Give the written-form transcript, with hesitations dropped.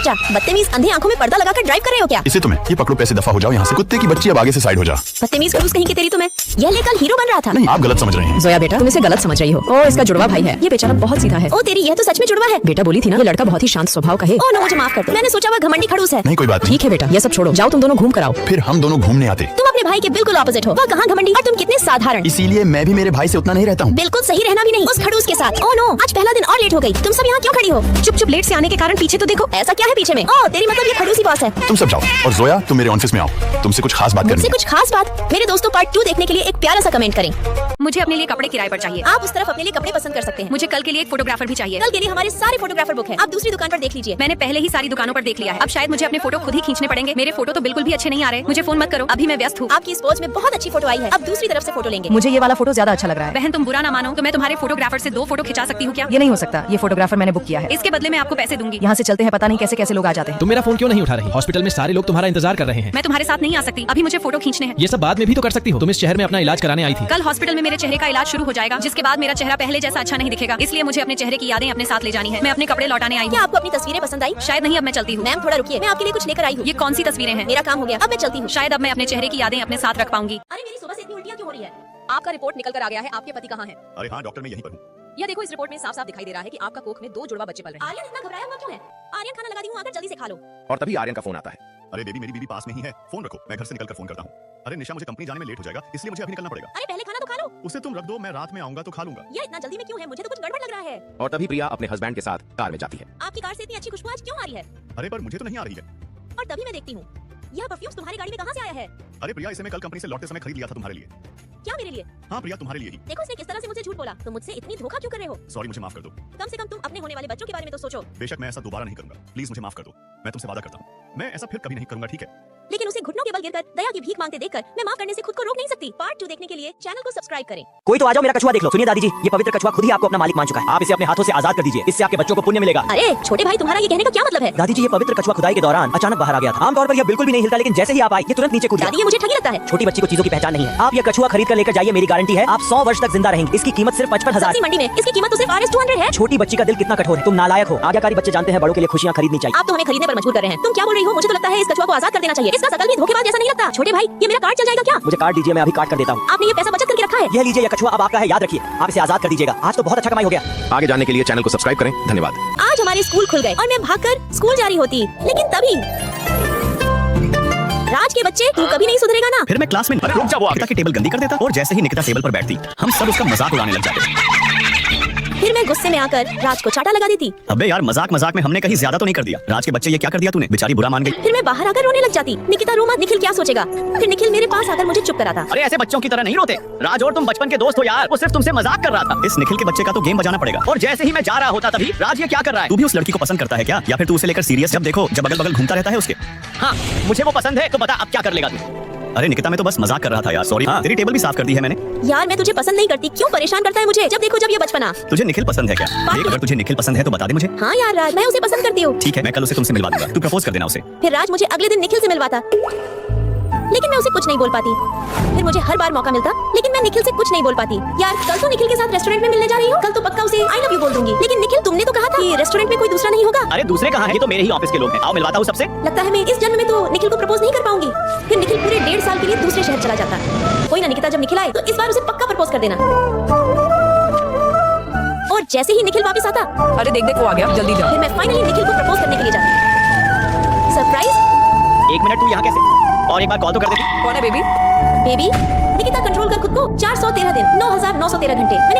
बच्चा, बदतमीज अंधे आंखों में पर्दा लगाकर ड्राइव कर रहे हो क्या? इसे तुम्हें ये पकड़ो, पैसे दफा हो जाओ यहाँ से। कुत्ते की बच्ची अब आगे से साइड हो जा। बदतमीज खड़ूस कहीं की तेरी तुम्हें। यह लेकर हीरो बन रहा था। नहीं, आप गलत समझ रहे हैं। जोया बेटा, तुम इसे गलत समझ रही हो। ओ, इसका जुड़वा भाई है। ये बेचारा बहुत सीधा है। ओ तेरी, यह तो सच में जुड़वा है। बेटा बोली थी ना, ये लड़का बहुत ही शांत स्वभाव का है। ओ नो, मुझे माफ कर दो, मैंने सोचा वह घमंडी खड़ूस है। नहीं, कोई बात नहीं। ठीक है बेटा, ये सब छोड़ो, जाओ तुम दोनों घूम कर आओ। फिर हम दोनों घूमने आते। तुम अपने भाई के बिल्कुल ऑपोजिट हो। वह कहाँ घमंडी और तुम कितने साधारण। इसीलिए मैं भी मेरे भाई से उतना नहीं रहता हूँ। बिल्कुल सही रहना भी नहीं उस खड़ूस के साथ। ओ नो, आज पहला दिन और लेट हो गई। तुम सब यहाँ क्यों खड़ी हो? चुप चुप, लेट से आने के कारण पीछे तो देखो। ऐसा क्या है पीछे में? ओ तेरी मतलब ये खड़ूसी बॉस है। तुम सब जाओ और जोया तुम मेरे ऑफिस में आओ, तुमसे कुछ खास बात करनी मुझसे है। कुछ खास बात? मेरे दोस्तों पार्ट 2 देखने के लिए एक प्यारा सा कमेंट करें। मुझे अपने लिए कपड़े किराए पर चाहिए। आप उस तरफ अपने लिए कपड़े पसंद कर सकते हैं। मुझे कल के लिए एक फोटोग्राफर भी चाहिए। कल के लिए हमारे सारे फोटोग्राफर बुक हैं। आप दूसरी दुकान पर देख लीजिए। मैंने पहले ही सारी दुकानों पर देख लिया है। अब शायद मुझे अपने फोटो खुद ही खींचने पड़ेंगे। मेरे फोटो तो बिल्कुल भी अच्छे नहीं आ रहे। मुझे फोन मत करो, अभी मैं व्यस्त हूँ। आपकी इस पोज में बहुत अच्छी फोटो आई है। अब दूसरी तरफ से फोटो लेंगे। मुझे ये वाला फोटो ज्यादा अच्छा लग रहा है। बहन तुम बुरा ना मानो तो मैं तुम्हारे फोटोग्राफर से 2 फोटो खिंचा सकती हूँ क्या? ये नहीं हो सकता, ये फोटोग्राफर मैंने बुक किया है। इसके बदले मैं आपको पैसे दूंगी। यहाँ से चलते हैं, पता नहीं कैसे कैसे लोग आ जाते हैं। तुम मेरा फोन क्यों नहीं उठा रही? हॉस्पिटल में सारे लोग तुम्हारा इंतजार कर रहे हैं। मैं तुम्हारे साथ नहीं आ सकती, अभी मुझे फोटो खींचने हैं। ये सब बाद में भी तो कर सकती हो। तुम इस शहर में अपना इलाज कराने आई थी। कल हॉस्पिटल में मेरे चेहरे का इलाज शुरू हो जाएगा, जिसके बाद मेरा चेहरा पहले जैसा अच्छा नहीं दिखेगा। इसलिए मुझे अपने चेहरे की यादें अपने साथ ले जानी है। मैं अपने कपड़े लौटाने आई क्या हूँ। आपको अपनी तस्वीरें पसंद आई? शायद नहीं, अब मैं चलती हूँ। मैम थोड़ा रुकिए, मैं आपके लिए कुछ लेकर आई हूँ। ये कौन सी तस्वीरें हैं? मेरा काम हो गया, अब मैं चलती हूँ। शायद अब मैं अपने चेहरे की यादें अपने साथ रख पाऊंगी। अरे मेरी सुबह से इतनी उल्टियाँ क्यों हो रही है? आपका रिपोर्ट निकल कर आ गया है। आपके पति कहाँ हैं? अरे हाँ डॉक्टर, मैं यहीं पर हूँ। यह देखो, इस रिपोर्ट में साफ साफ दिखाई दे रहा है कि आपका कोख में 2 जुड़वा बच्चे पल रहे हैं। आर्यन इतना घबराया हुआ क्यों है? आर्यन खाना लगा दी हूँ, आकर जल्दी से खा लो। और तभी आर्यन का फोन आता है। अरे बेबी, मेरी बीवी पास में ही है, फोन रखो, मैं घर से निकलकर फोन करता हूँ। अरे निशा, मुझे कंपनी जाने में लेट हो जाएगा, इसलिए मुझे अभी निकलना पड़ेगा। अरे पहले खाना तो खा लो। उसे तुम रख दो, मैं रात में आऊंगा तो खा लूंगा। यह इतना जल्दी में क्यों है? मुझे तो कुछ गड़बड़ लग रहा है। और तभी प्रिया अपने हस्बैंड के साथ कार में जाती है। आपकी कार से इतनी अच्छी खुशबू आज क्यों आ रही है? अरे पर मुझे तो नहीं आ रही है। और तभी मैं देखती हूँ, यह परफ्यूम तुम्हारी गाड़ी में कहाँ से आया है? अरे प्रिया, इसे मैं कल कंपनी से लौटते समय खरीद लिया था तुम्हारे लिए। क्या मेरे लिए? हाँ प्रिया, तुम्हारे लिए ही। देखो इसने किस तरह से मुझे झूठ बोला। तुम मुझसे इतनी धोखा क्यों कर रहे हो? सॉरी, मुझे माफ कर दो। कम से कम तुम अपने होने वाले बच्चों के बारे में तो सोचो। बेशक मैं ऐसा दोबारा नहीं करूंगा, प्लीज मुझे माफ कर दो। मैं तुमसे वादा करता हूँ, मैं ऐसा फिर कभी नहीं करूंगा, ठीक है? लेकिन उसे घुटनों के बल गिरकर दया की भीख मांगते देखकर मैं माफ करने से खुद को रोक नहीं सकती। पार्ट 2 देखने के लिए चैनल को सब्सक्राइब करें। कोई तो आ जाओ, मेरा कछुआ देख लो। सुनिए दादी जी, ये पवित्र कछुआ खुद ही आपको अपना मालिक मान चुका है। आप इसे अपने हाथों से आजाद कर दीजिए, इससे आपके बच्चों को पुण्य मिलेगा। अरे छोटे भाई, तुम्हारा ये कहने का क्या मतलब है? दादी जी, ये पवित्र कछुआ खुदाई के दौरान अचानक बाहर आ गया था। आमतौर पर यह बिल्कुल भी नहीं हिलता, लेकिन जैसे ही आप आए, ये तुरंत नीचे कूद गया। दादी, ये मुझे ठगी लगता है। छोटी बच्ची को चीजों की पहचान नहीं है। आप ये कछुआ खरीद कर लेकर जाइए, मेरी गारंटी है आप 100 वर्ष तक जिंदा रहेंगे। इसकी कीमत सिर्फ 55,000। सब्जी मंडी में इसकी कीमत तो सिर्फ RS200 है। छोटी बच्ची का दिल कितना कठोर है, तुम नालायक हो। आज्ञाकारी बच्चे जानते हैं बड़ों के लिए खुशियां खरीदनी चाहिए। आप तो हमें खरीदने पर मजबूर कर रहे हैं। तुम क्या बोल रही हो? मुझे तो लगता है इस कछुआ को आजाद कर देना चाहिए। इसका शकल भी धोखेबाज जैसा नहीं लगता। छोटे भाई, ये मेरा कार्ड चल जाएगा क्या? मुझे कार्ड दीजिए, मैं अभी काट कर देता हूँ। आपने ये पैसा बचत करके रखा है? यह लीजिए, यह कछुआ अब आपका है, याद रखिए। आप इसे आजाद कर दीजिएगा। आज तो बहुत अच्छा कमाई हो गया। आगे जानने के लिए चैनल को सब्सक्राइब करें। धन्यवाद। आज हमारे स्कूल खुल गए और मैं भागकर स्कूल जा रही होती, लेकिन तभी राज के बच्चे, तू कभी नहीं सुधरेगा ना। फिर मैं क्लास में रुक जा, वो निकिता की टेबल गंदी कर देता और जैसे ही निकिता टेबल पर बैठती हम सब उसका मजाक उड़ाने लग जाते। फिर मैं गुस्से में आकर राज को चाटा लगा देती। अबे यार, मजाक मजाक में हमने कहीं ज्यादा तो नहीं कर दिया? राज के बच्चे, ये क्या कर दिया तूने? बेचारी बुरा मान गई। फिर मैं बाहर आकर रोने लग जाती। निकिता रो मत, निखिल क्या सोचेगा? फिर निखिल मेरे पास आकर मुझे चुप कराता। अरे ऐसे बच्चों की तरह नहीं रोते। राज और तुम बचपन के दोस्त हो यार, वो सिर्फ तुमसे मजाक कर रहा था। इस निखिल के बच्चे का तो गेम बजाना पड़ेगा। और जैसे ही मैं जा रहा होता तभी राज ये क्या कर रहा है? तू भी उस लड़की को पसंद करता है क्या, या फिर तू उसे लेकर सीरियस? जब देखो जब अगल बगल घूमता रहता है उसके। हाँ, मुझे वो पसंद है, तो बता अब क्या कर लेगा तू? अरे निकिता, मैं तो बस मजाक कर रहा था यार, सॉरी। हाँ, तेरी टेबल भी साफ कर दी है मैंने। यार मैं तुझे पसंद नहीं करती, क्यों परेशान करता है मुझे? जब देखो जब ये बचपना। तुझे निखिल पसंद है क्या? देख, अगर तुझे निखिल पसंद है तो बता दे मुझे। हाँ यार राज, मैं उसे पसंद करती हूँ। ठीक है, मैं कल उसे तुमसे मिलवा दूंगा, तू प्रपोज कर देना उसे। फिर राज मुझे अगले दिन निखिल से मिलवाता, लेकिन मैं उसे कुछ नहीं बोल पाती। फिर मुझे हर बार मौका मिलता, लेकिन मैं निखिल से कुछ नहीं बोल पाती। यार कल तो निखिल के साथ रेस्टोरेंट में मिलने जा रही हूँ, कल तो पक्का उसे आई लव यू बोल दूंगी। लेकिन निखिल, तुमने तो कहा था कि रेस्टोरेंट में कोई दूसरा नहीं होगा। अरे दूसरे कहाँ हैं? ये तो मेरे ही ऑफिस के लोग हैं। आओ मिलवाता हूँ सबसे। लगता है मैं इस जन्म में तो निखिल को प्रपोज नहीं कर पाऊंगी। फिर निखिल पूरे 1.5 साल के लिए दूसरे शहर चला जाता। कोई ना निकिता, जब निखिल आए तो इस बार उसे पक्का प्रपोज कर देना। और जैसे ही निखिल वापस आता, अरे देख देख, वो आ गया, जल्दी जा। फिर मैं फाइनली निखिल को प्रपोज करने के लिए जाती। सरप्राइज। 1 मिनट, तू यहाँ कैसे? और एक बार कॉल तो कर देती। कौन है बेबी? बेबी, निकिता कंट्रोल कर खुद को। 413 दिन, 9,913 घंटे। मैं